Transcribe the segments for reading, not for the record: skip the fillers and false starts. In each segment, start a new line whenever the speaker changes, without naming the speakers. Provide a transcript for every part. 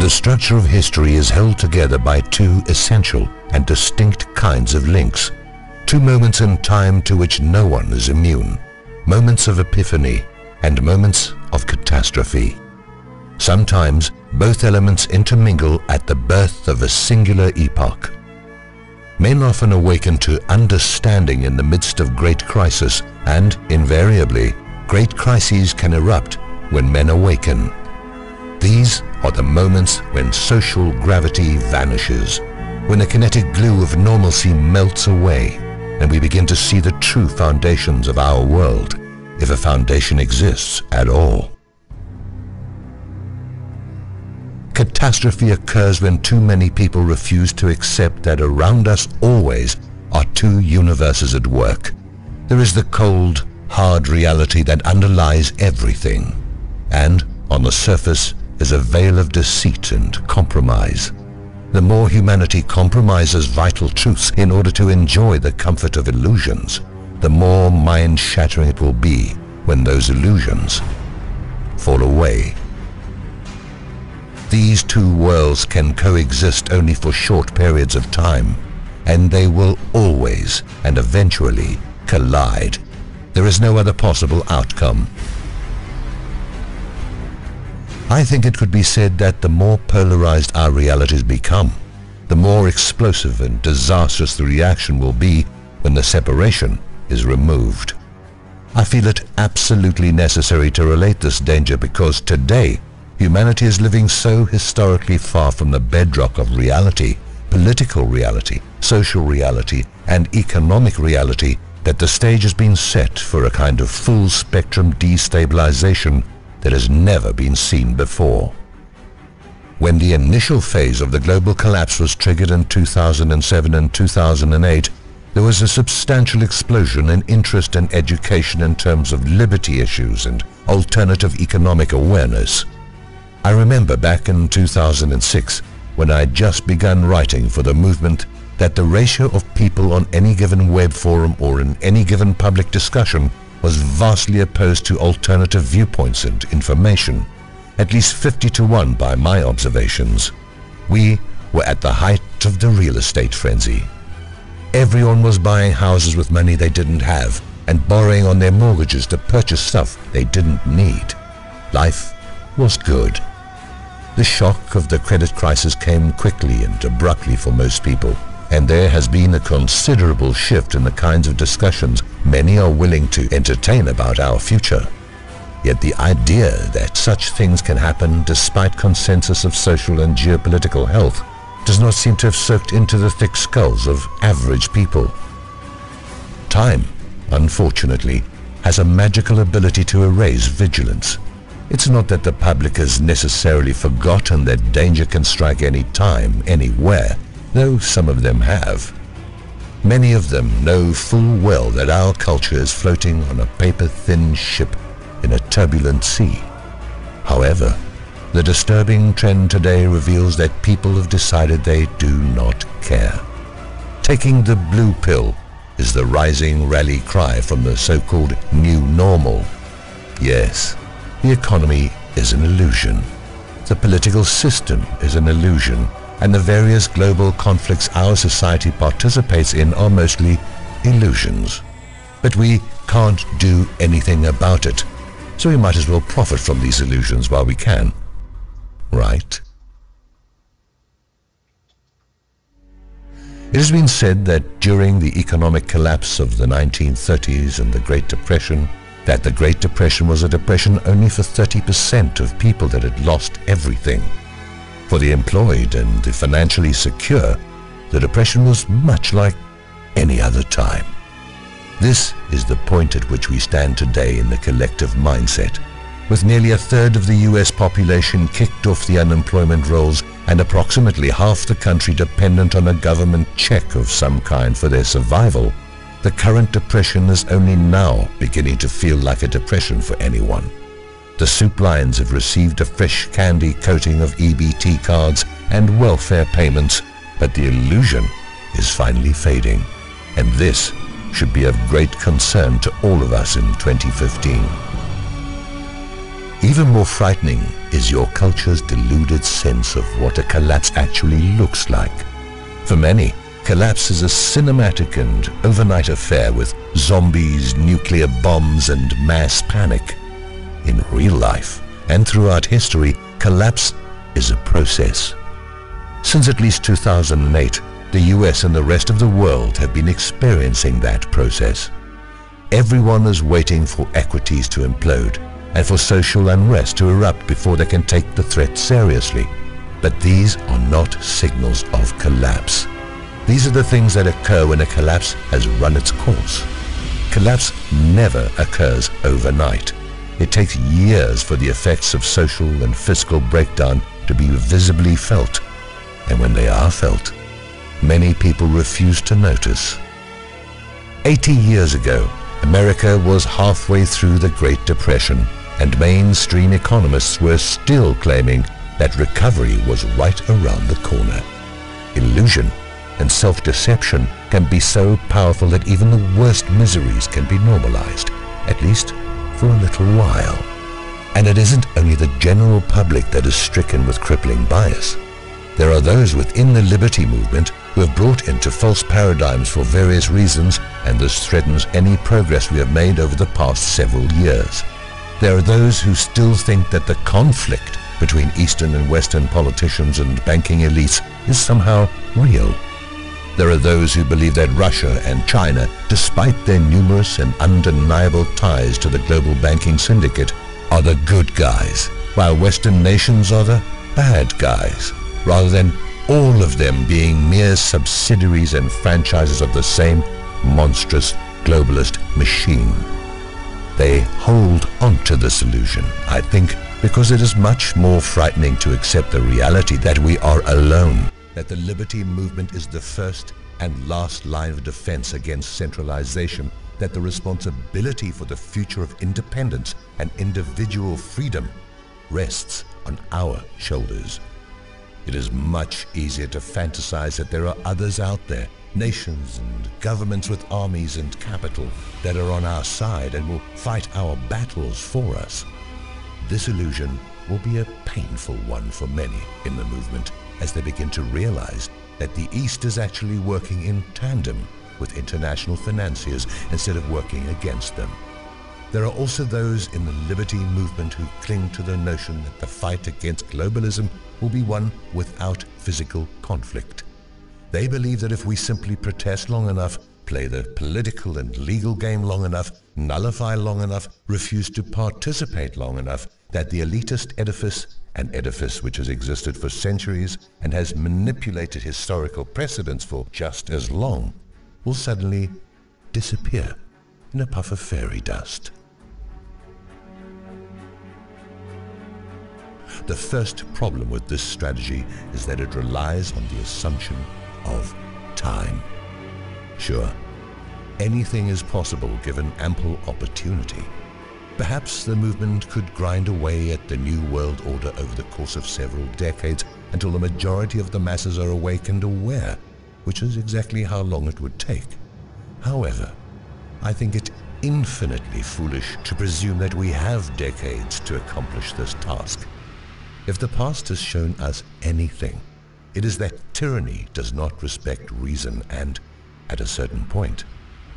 The structure of history is held together by two essential and distinct kinds of links. Two moments in time to which no one is immune. Moments of epiphany and moments of catastrophe. Sometimes both elements intermingle at the birth of a singular epoch. Men often awaken to understanding in the midst of great crisis, and invariably, great crises can erupt when men awaken. These are the moments when social gravity vanishes, when the kinetic glue of normalcy melts away, and we begin to see the true foundations of our world, if a foundation exists at all. Catastrophe occurs when too many people refuse to accept that around us always are two universes at work. There is the cold, hard reality that underlies everything, and on the surface is a veil of deceit and compromise. The more humanity compromises vital truths in order to enjoy the comfort of illusions, the more mind-shattering it will be when those illusions fall away. These two worlds can coexist only for short periods of time, and they will always and eventually collide. There is no other possible outcome. I think it could be said that the more polarized our realities become, the more explosive and disastrous the reaction will be when the separation is removed. I feel it absolutely necessary to relate this danger because today, humanity is living so historically far from the bedrock of reality, political reality, social reality, and economic reality that the stage has been set for a kind of full-spectrum destabilization that has never been seen before. When the initial phase of the global collapse was triggered in 2007 and 2008, there was a substantial explosion in interest and education in terms of liberty issues and alternative economic awareness. I remember back in 2006, when I had just begun writing for the movement, that the ratio of people on any given web forum or in any given public discussion was vastly opposed to alternative viewpoints and information, at least 50-1 by my observations. We were at the height of the real estate frenzy. Everyone was buying houses with money they didn't have and borrowing on their mortgages to purchase stuff they didn't need. Life was good. The shock of the credit crisis came quickly and abruptly for most people, and there has been a considerable shift in the kinds of discussions many are willing to entertain about our future. Yet the idea that such things can happen despite consensus of social and geopolitical health does not seem to have soaked into the thick skulls of average people. Time, unfortunately, has a magical ability to erase vigilance. It's not that the public has necessarily forgotten that danger can strike any time, anywhere, though some of them have. Many of them know full well that our culture is floating on a paper-thin ship in a turbulent sea. However, the disturbing trend today reveals that people have decided they do not care. Taking the blue pill is the rising rally cry from the so-called new normal. Yes, the economy is an illusion. The political system is an illusion, and the various global conflicts our society participates in are mostly illusions. But we can't do anything about it, so we might as well profit from these illusions while we can. Right? It has been said that during the economic collapse of the 1930s and the Great Depression, that the Great Depression was a depression only for 30% of people that had lost everything. For the employed and the financially secure, the depression was much like any other time. This is the point at which we stand today in the collective mindset, with nearly a third of the US population kicked off the unemployment rolls and approximately half the country dependent on a government check of some kind for their survival. The current depression is only now beginning to feel like a depression for anyone. The soup lines have received a fresh candy coating of EBT cards and welfare payments, but the illusion is finally fading, and this should be of great concern to all of us in 2015. Even more frightening is your culture's deluded sense of what a collapse actually looks like. For many, collapse is a cinematic and overnight affair with zombies, nuclear bombs, and mass panic. In real life, and throughout history, collapse is a process. Since at least 2008, the US and the rest of the world have been experiencing that process. Everyone is waiting for equities to implode and for social unrest to erupt before they can take the threat seriously. But these are not signals of collapse. These are the things that occur when a collapse has run its course. Collapse never occurs overnight. It takes years for the effects of social and fiscal breakdown to be visibly felt. And when they are felt, many people refuse to notice. 80 years ago, America was halfway through the Great Depression, and mainstream economists were still claiming that recovery was right around the corner. Illusion and self-deception can be so powerful that even the worst miseries can be normalized, at least for a little while. And it isn't only the general public that is stricken with crippling bias. There are those within the liberty movement who have brought into false paradigms for various reasons, and this threatens any progress we have made over the past several years. There are those who still think that the conflict between Eastern and Western politicians and banking elites is somehow real. There are those who believe that Russia and China, despite their numerous and undeniable ties to the global banking syndicate, are the good guys, while Western nations are the bad guys, rather than all of them being mere subsidiaries and franchises of the same monstrous globalist machine. They hold on to this illusion, I think, because it is much more frightening to accept the reality that we are alone, that the liberty movement is the first and last line of defense against centralization, that the responsibility for the future of independence and individual freedom rests on our shoulders. It is much easier to fantasize that there are others out there, nations and governments with armies and capital, that are on our side and will fight our battles for us. This illusion will be a painful one for many in the movement as they begin to realize that the East is actually working in tandem with international financiers instead of working against them. There are also those in the liberty movement who cling to the notion that the fight against globalism will be won without physical conflict. They believe that if we simply protest long enough, play the political and legal game long enough, nullify long enough, refuse to participate long enough, that the elitist edifice, an edifice which has existed for centuries and has manipulated historical precedents for just as long, will suddenly disappear in a puff of fairy dust. The first problem with this strategy is that it relies on the assumption of time. Sure, anything is possible given ample opportunity. Perhaps the movement could grind away at the New World Order over the course of several decades until the majority of the masses are awake and aware, which is exactly how long it would take. However, I think it infinitely foolish to presume that we have decades to accomplish this task. If the past has shown us anything, it is that tyranny does not respect reason and, at a certain point,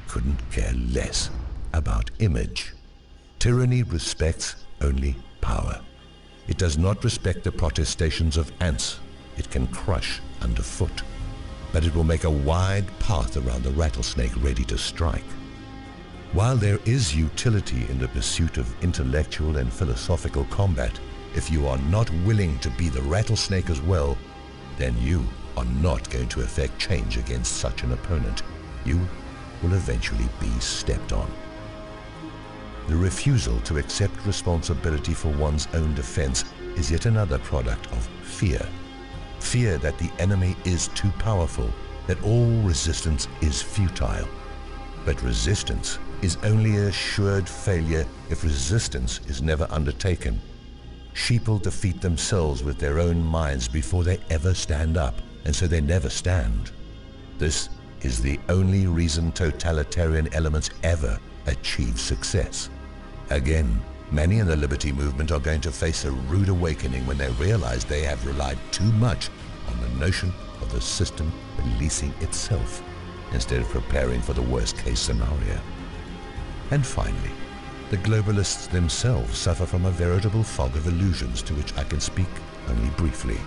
couldn't care less about image. Tyranny respects only power. It does not respect the protestations of ants it can crush underfoot, but it will make a wide path around the rattlesnake ready to strike. While there is utility in the pursuit of intellectual and philosophical combat, if you are not willing to be the rattlesnake as well, then you are not going to effect change against such an opponent. You will eventually be stepped on. The refusal to accept responsibility for one's own defense is yet another product of fear. Fear that the enemy is too powerful, that all resistance is futile. But resistance is only a assured failure if resistance is never undertaken. Sheeple defeat themselves with their own minds before they ever stand up, and so they never stand. This is the only reason totalitarian elements ever achieve success. Again, Many in the liberty movement are going to face a rude awakening when they realize they have relied too much on the notion of the system policing itself, instead of preparing for the worst-case scenario. And finally, the globalists themselves suffer from a veritable fog of illusions to which I can speak only briefly.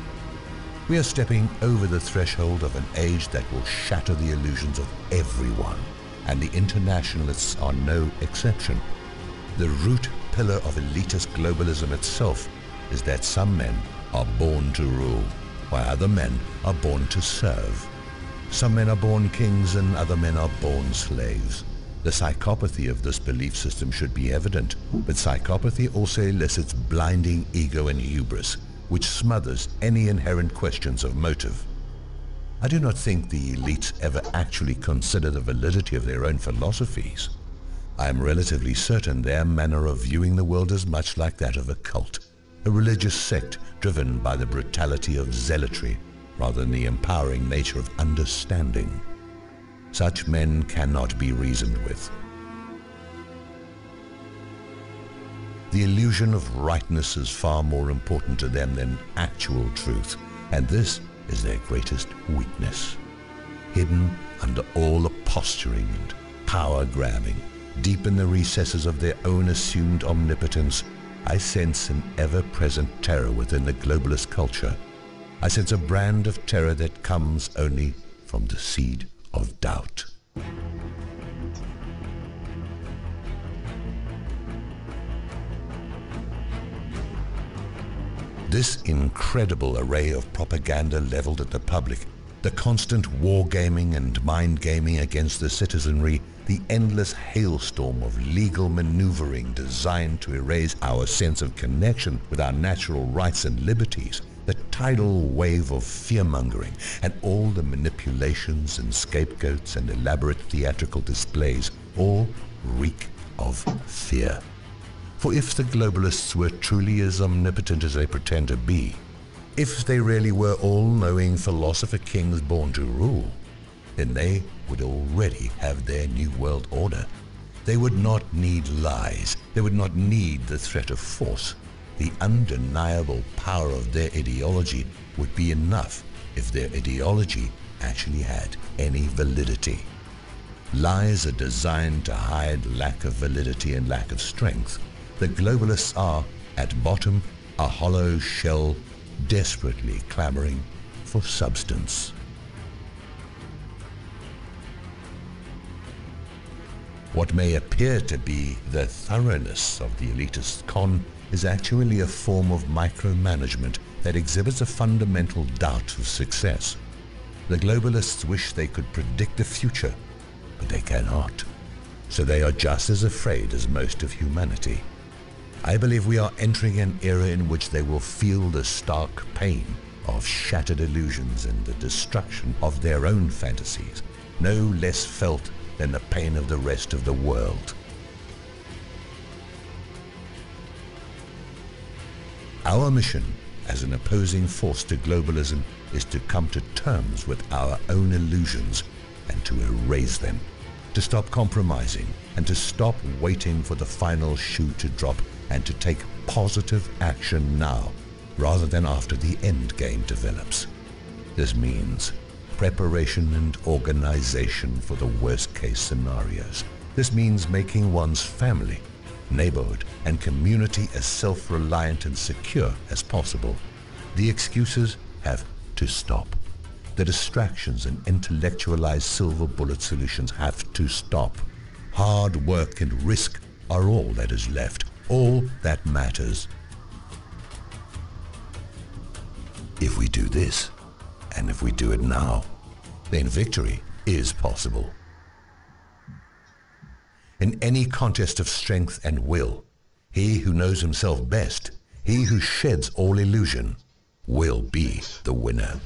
We are stepping over the threshold of an age that will shatter the illusions of everyone, and the internationalists are no exception. The root pillar of elitist globalism itself is that some men are born to rule, while other men are born to serve. Some men are born kings and other men are born slaves. The psychopathy of this belief system should be evident, but psychopathy also elicits blinding ego and hubris, which smothers any inherent questions of motive. I do not think the elites ever actually consider the validity of their own philosophies. I am relatively certain their manner of viewing the world is much like that of a cult, a religious sect driven by the brutality of zealotry rather than the empowering nature of understanding. Such men cannot be reasoned with. The illusion of rightness is far more important to them than actual truth, and this is their greatest weakness. Hidden under all the posturing and power-grabbing, deep in the recesses of their own assumed omnipotence, I sense an ever-present terror within the globalist culture. I sense a brand of terror that comes only from the seed of doubt. This incredible array of propaganda leveled at the public, the constant wargaming and mind-gaming against the citizenry, the endless hailstorm of legal maneuvering designed to erase our sense of connection with our natural rights and liberties, the tidal wave of fear-mongering, and all the manipulations and scapegoats and elaborate theatrical displays all reek of fear. For if the globalists were truly as omnipotent as they pretend to be, if they really were all-knowing philosopher kings born to rule, then they would already have their new world order. They would not need lies. They would not need the threat of force. The undeniable power of their ideology would be enough if their ideology actually had any validity. Lies are designed to hide lack of validity and lack of strength. The globalists are, at bottom, a hollow shell desperately clamoring for substance. What may appear to be the thoroughness of the elitist con is actually a form of micromanagement that exhibits a fundamental doubt of success. The globalists wish they could predict the future, but they cannot. So they are just as afraid as most of humanity. I believe we are entering an era in which they will feel the stark pain of shattered illusions and the destruction of their own fantasies, no less felt than the pain of the rest of the world. Our mission as an opposing force to globalism is to come to terms with our own illusions and to erase them, to stop compromising and to stop waiting for the final shoe to drop and to take positive action now rather than after the end game develops. This means preparation and organization for the worst case scenarios. This means making one's family, neighborhood, and community as self-reliant and secure as possible. The excuses have to stop. The distractions and intellectualized silver bullet solutions have to stop. Hard work and risk are all that is left, all that matters. If we do this, and if we do it now, then victory is possible. In any contest of strength and will, he who knows himself best, he who sheds all illusion, will be the winner.